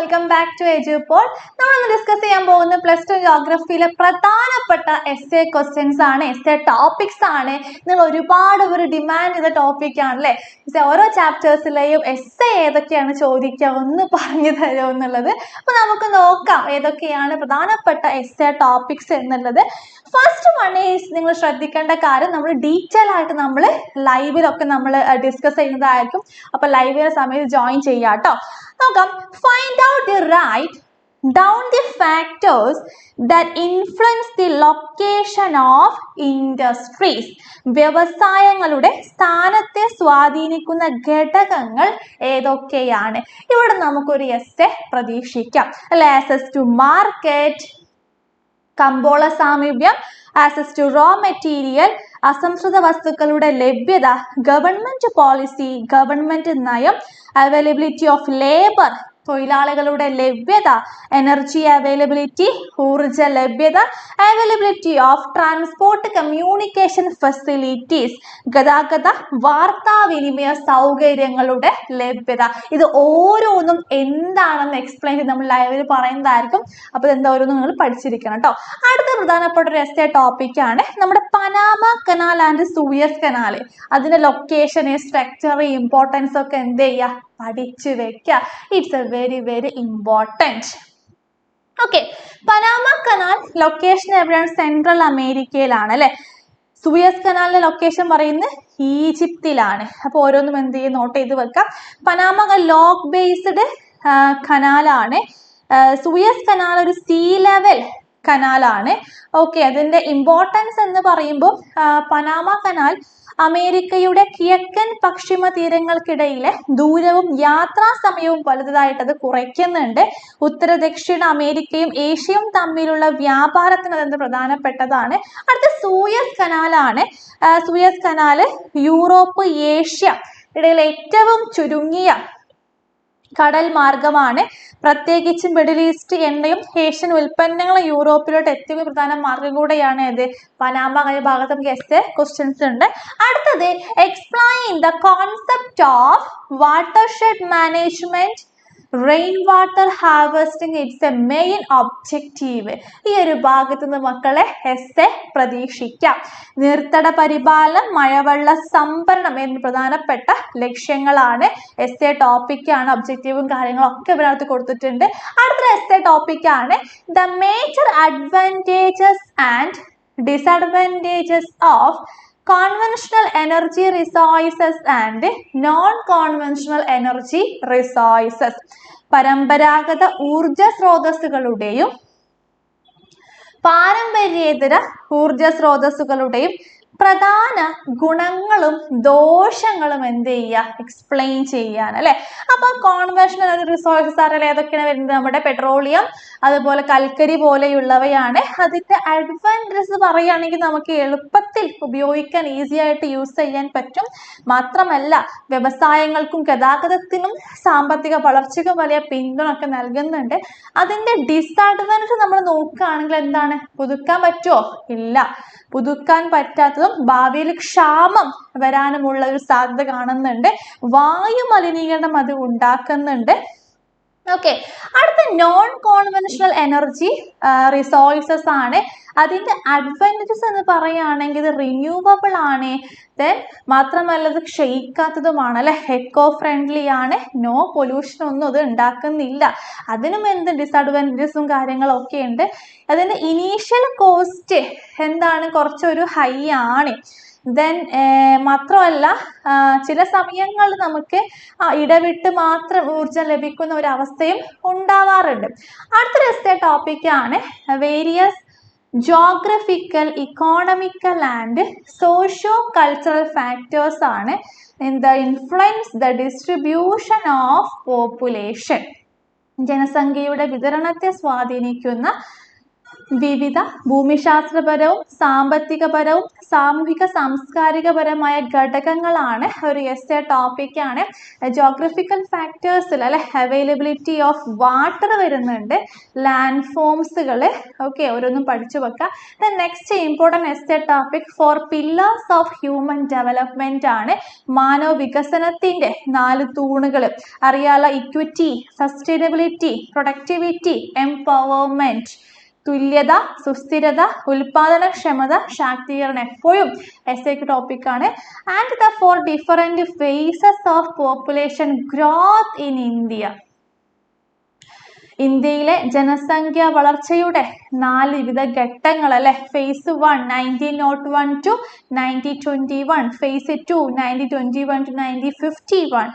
Welcome back to എജുപോൾ. നമ്മളിന്ന് discuss ചെയ്യാൻ പോകുന്ന പ്ലസ് ടു ജോഗ്രഫിയിലെ പ്രധാനപ്പെട്ട എസ്സേ ക്വസ്റ്റ്യൻസ് ആണ്, എസ്സേ ടോപ്പിക്സ് ആണ്. നിങ്ങൾ ഒരുപാട് ഡിമാൻഡ് ചെയ്ത ടോപ്പിക് ആണല്ലേ. ഓരോ ചാപ്റ്റേഴ്സിലെയും എസ്സേ ഏതൊക്കെയാണ് ചോദിക്കുക ഒന്ന് പറഞ്ഞു തരുമോ എന്നുള്ളത്. അപ്പൊ നമുക്ക് നോക്കാം ഏതൊക്കെയാണ് പ്രധാനപ്പെട്ട എസ്സേ ടോപ്പിക്സ് എന്നുള്ളത്. ഫസ്റ്റ് വൺ ഈസ്, നിങ്ങൾ ശ്രദ്ധിക്കേണ്ട കാര്യം, നമ്മൾ ഡീറ്റെയിൽ ആയിട്ട് നമ്മൾ ലൈവിലൊക്കെ നമ്മൾ ഡിസ്കസ് ചെയ്യുന്നതായിരിക്കും. അപ്പൊ ലൈവിലെ സമയത്ത് ജോയിൻ ചെയ്യാം കേട്ടോ. നോക്കാം. Find out the right down the factors that influence the location of industries. വ്യവസായങ്ങളുടെ സ്ഥാനത്തെ സ്വാധീനിക്കുന്ന ഘടകങ്ങൾ ഏതൊക്കെയാണ്? ഇവിടെ നമുക്കൊരു എസ്സേ പ്രതീക്ഷിക്കാം അല്ലെ. ആക്സസ് ടു മാർക്കറ്റ്, കമ്പോള സാമീപ്യം, ആക്സസ് ടു റോ മെറ്റീരിയൽ, അസംസ്കൃത വസ്തുക്കളുടെ ലഭ്യത, ഗവൺമെന്റ് പോളിസി, ഗവൺമെന്റ് നയം, അവൈലബിലിറ്റി ഓഫ് ലേബർ, തൊഴിലാളികളുടെ ലഭ്യത, എനർജി അവൈലബിലിറ്റി, ഊർജ ലഭ്യത, availability of transport communication facilities, ഗതാഗത വാർത്താവിനിമയ സൗകര്യങ്ങളുടെ ലഭ്യത. ഇത് ഓരോന്നും എന്താണെന്ന് എക്സ്പ്ലെയിൻ ചെയ്ത് നമ്മൾ ലൈവിൽ പറയുന്നതായിരിക്കും. അപ്പോൾ ഇത് ഓരോന്നും നിങ്ങൾ പഠിച്ചിരിക്കണം കേട്ടോ. അടുത്ത പ്രധാനപ്പെട്ട ഒരു എസ്സേ ടോപ്പിക്കാണ് നമ്മുടെ Panama canal and Suez canal. അതിന്റെ ലൊക്കേഷൻ, സ്ട്രക്ചർ, ഇമ്പോർട്ടൻസ് ഒക്കെ എന്ത് ചെയ്യുക, പഠിച്ചു വെക്കുക. It's A very very important. Okay, Panama canal location എവിടെയാണ്? സെൻട്രൽ അമേരിക്കയിലാണ് അല്ലെ. സൂയസ് കനാലിന്റെ ലൊക്കേഷൻ പറയുന്നത് ഈജിപ്തിലാണ്. അപ്പൊ ഓരോന്നും എന്ത് ചെയ്യും, നോട്ട് ചെയ്ത് വെക്കാം. പനാമ കനാൽ ലോക്ക് ബേസ്ഡ് കനാലാണ്. സൂയസ് കനാൽ ഒരു സീ ലെവൽ കനാലാണ്. ഓക്കെ, അതിന്റെ ഇമ്പോർട്ടൻസ് എന്ന് പറയുമ്പോൾ പനാമ കനാൽ അമേരിക്കയുടെ കിഴക്കൻ പശ്ചിമ തീരങ്ങൾക്കിടയിലെ ദൂരവും യാത്രാ സമയവും വലുതായിട്ട് അത് കുറയ്ക്കുന്നുണ്ട്. ഉത്തര ദക്ഷിണ അമേരിക്കയും ഏഷ്യയും തമ്മിലുള്ള വ്യാപാരത്തിന് അത് പ്രധാനപ്പെട്ടതാണ്. അടുത്ത സൂയസ് കനാലാണ്. സൂയസ് കനാല് യൂറോപ്പ് ഏഷ്യ ഇടയിലെ ഏറ്റവും ചുരുങ്ങിയ കടൽ മാർഗമാണ്. പ്രത്യേകിച്ചും മിഡിൽ ഈസ്റ്റ് എണ്ണയും ഏഷ്യൻ ഉൽപ്പന്നങ്ങളും യൂറോപ്പിലോട്ട് എത്തിയ പ്രധാന മാർഗം കൂടെയാണ് ഇത് പനാമ കനാൽ ഭാഗത്ത്. നമുക്ക് എസ്സേ ക്വസ്റ്റ്യൻസ് ഉണ്ട്. അടുത്തത്, explain the concept of watershed management, rain water harvesting, it's A main objective. ഈ ഒരു ഭാഗത്ത് നിന്ന് മക്കളെ എസ്സേ പ്രതീക്ഷിക്കാം. നീർത്തട പരിപാലനം, മഴവെള്ള സംഭരണം എന്നീ പ്രധാനപ്പെട്ട ലക്ഷ്യങ്ങളാണ്. എസ്സേ ടോപ്പിക്കാണ്. ഒബ്ജക്റ്റീവും കാര്യങ്ങളും ഒക്കെ ഇതിനകത്ത് കൊടുത്തിട്ടുണ്ട്. അടുത്ത എസ്സേ ടോപ്പിക്കാണ് the major advantages and disadvantages of conventional energy resources and non-conventional energy resources. പരമ്പരാഗത ഊർജ സ്രോതസ്സുകളുടെയും പാരമ്പര്യേതര ഊർജ സ്രോതസ്സുകളുടെയും പ്രധാന ഗുണങ്ങളും ദോഷങ്ങളും എന്ത് ചെയ്യുക, എക്സ്പ്ലെയിൻ ചെയ്യാൻ അല്ലെ. അപ്പൊ കോൺവെൻഷണൽ റിസോഴ്സസ് അറിയാം ഏതൊക്കെയാണ് വരുന്നത്? നമ്മുടെ പെട്രോളിയം, അതുപോലെ കൽക്കരി പോലെയുള്ളവയാണ്. അതിന്റെ അഡ്വാൻറ്റേജസ് പറയുകയാണെങ്കിൽ നമുക്ക് എളുപ്പത്തിൽ ഉപയോഗിക്കാൻ, ഈസി ആയിട്ട് യൂസ് ചെയ്യാൻ പറ്റും. മാത്രമല്ല വ്യവസായങ്ങൾക്കും ഗതാഗതത്തിനും സാമ്പത്തിക വളർച്ചയ്ക്കും വലിയ പിന്തുണ ഒക്കെ നൽകുന്നുണ്ട്. അതിന്റെ ഡിസഡ്വാൻറ്റേജ് നമ്മൾ നോക്കുകയാണെങ്കിൽ എന്താണ്? പുതുക്കാൻ പറ്റുമോ? ഇല്ല. പുതുക്കാൻ പറ്റാത്തതും ഭാവിയിൽ ക്ഷാമം വരാനുമുള്ള ഒരു സാധ്യത കാണുന്നുണ്ട്. വായു മലിനീകരണം അത് ഉണ്ടാക്കുന്നുണ്ട്. ഓക്കെ, അടുത്ത നോൺ കോൺവെൻഷണൽ എനർജി റിസോഴ്സസ് ആണ്. അതിന്റെ അഡ്വാൻറ്റേജസ് എന്ന് പറയുകയാണെങ്കിൽ ഇത് റിന്യൂവബിൾ ആണ്. ദെൻ മാത്രമല്ല ഇത് ക്ഷയിക്കാത്തതുമാണ് അല്ലെ. എക്കോ ഫ്രണ്ട്ലി ആണ്. നോ പൊല്യൂഷൻ ഒന്നും അത് ഉണ്ടാക്കുന്നില്ല. അതിനും എന്ത് ഡിസഡ്വാൻറ്റേജസും കാര്യങ്ങളും ഒക്കെ ഉണ്ട്. അതിന്റെ ഇനീഷ്യൽ കോസ്റ്റ് എന്താണ്? കുറച്ചൊരു ഹൈ ആണ്. ദെൻ മാത്രമല്ല ചില സമയങ്ങളിൽ നമുക്ക് ഇടവിട്ട് മാത്രം ഊർജം ലഭിക്കുന്ന ഒരു അവസ്ഥയും ഉണ്ടാവാറുണ്ട്. അടുത്തൊരു എസ്സേ ടോപ്പിക്കാണ് various geographical, economical and socio cultural factors ആണ് in the influence the distribution of population. ജനസംഖ്യയുടെ വിതരണത്തെ സ്വാധീനിക്കുന്ന വിവിധ ഭൂമിശാസ്ത്രപരവും സാമ്പത്തികപരവും സാമൂഹിക സാംസ്കാരികപരമായ ഘടകങ്ങളാണ് ഒരു എസ്സേ ടോപ്പിക്കാണ്. ജോഗ്രഫിക്കൽ ഫാക്ടേഴ്സിൽ അല്ലെ അവൈലബിലിറ്റി ഓഫ് വാട്ടർ വരുന്നുണ്ട്, ലാൻഡ് ഫോംസുകൾ. ഓക്കെ, ഓരോന്നും പഠിച്ചു വെക്കുക. Next important essay topic four pillars of human development ആണ്. മാനവ വികസനത്തിന്റെ 4 തൂണുകൾ അറിയാലോ. Equity, sustainability, productivity, empowerment. തുല്യത, സുസ്ഥിരത, ഉൽപാദനക്ഷമത, ശാക്തീകരണം എപ്പോഴും എസ്സേക്ക് ടോപ്പിക്കാണ്. And the 4 different phases of population growth in India. ഇന്ത്യയിലെ ജനസംഖ്യ വളർച്ചയുടെ 4 വിവിധ ഘട്ടങ്ങൾ അല്ലെ. Phase 1 1901 to 1921, phase 2 1921 to 1951,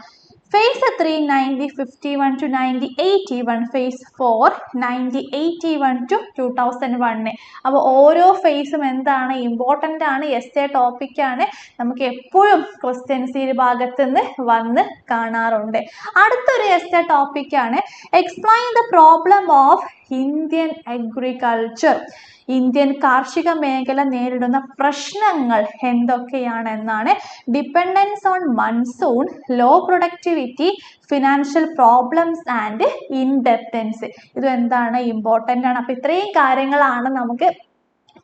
phase 3 1951 to 1981, phase 4 1981 to 2001. അപ്പോൾ ഓരോ ഫേസും എന്താണ്, ഇമ്പോർട്ടൻ്റ് ആണ്, എസ്സേ ടോപ്പിക്കാണ്. നമുക്ക് എപ്പോഴും ക്വസ്റ്റ്യൻസ് ഈ ഭാഗത്ത് നിന്ന് വന്ന് കാണാറുണ്ട്. അടുത്തൊരു എസ്സേ ടോപ്പിക്കാണ് explain the problem of Indian agriculture. Indian കാർഷിക മേഖല നേരിടുന്ന പ്രശ്നങ്ങൾ എന്തൊക്കെയാണെന്നാണ്. Dependence on monsoon, low productivity, financial problems and indebtedness. ഇത് എന്താണ്, ഇമ്പോർട്ടൻ്റ് ആണ്. അപ്പോൾ ഇത്രയും കാര്യങ്ങളാണ് നമുക്ക്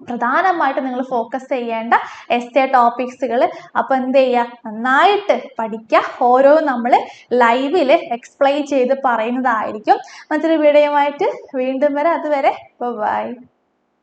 പ്രധാനമായിട്ട് നിങ്ങൾ ഫോക്കസ് ചെയ്യേണ്ട എസ്സേ ടോപ്പിക്സുകൾ. അപ്പോൾ എന്ത് ചെയ്യുക, നന്നായിട്ട് പഠിക്കുക. ഓരോ നമ്മൾ ലൈവിൽ എക്സ്പ്ലെയിൻ ചെയ്ത് പറയുന്നതായിരിക്കും. മറ്റൊരു വീഡിയോയുമായിട്ട് വീണ്ടും വരാം. അതുവരെ ബൈ.